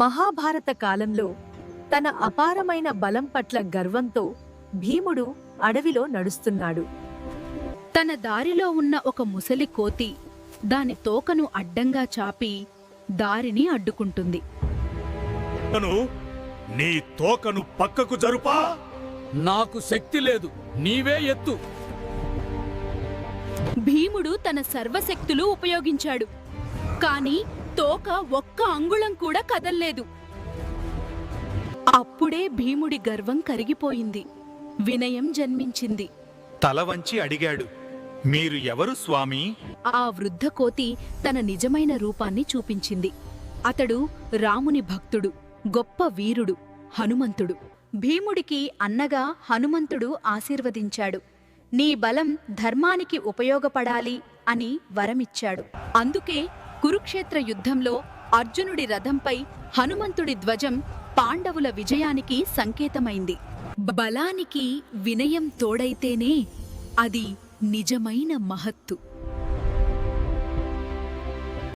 మహాభారత కాలంలో తన అపారమైన బలం పట్ల గర్వంతో భీముడు అడవిలో నడుస్తున్నాడు. తన దారిలో ఉన్న ఒక ముసలి కోతి దాని తోకను అడ్డంగా చాపి దారిని అడ్డుకుంటుంది. నీ తోకను పక్కకు జరుపా. నాకు శక్తి లేదు, నీవే ఎత్తు. భీముడు తన సర్వశక్తులు ఉపయోగించాడు, కాని తోక ఒక్క అంగుళం కూడా కదల్లేదు. అప్పుడే భీముడి గర్వం కరిగిపోయింది, వినయం జన్మించింది. తల వంచి అడిగాడు, మీరు ఎవరు స్వామీ? ఆ వృద్ధ కోతి తన నిజమైన రూపాన్ని చూపించింది. అతడు రాముని భక్తుడు, గొప్ప వీరుడు, హనుమంతుడు. భీముడికి అన్నగా హనుమంతుడు ఆశీర్వదించాడు. నీ బలం ధర్మానికి ఉపయోగపడాలి అని వరమిచ్చాడు. అందుకే కురుక్షేత్ర యుద్ధంలో అర్జునుడి రథంపై హనుమంతుడి ధ్వజం పాండవుల విజయానికి సంకేతమైంది. బలానికి వినయం తోడైతేనే అది నిజమైన మహత్తు.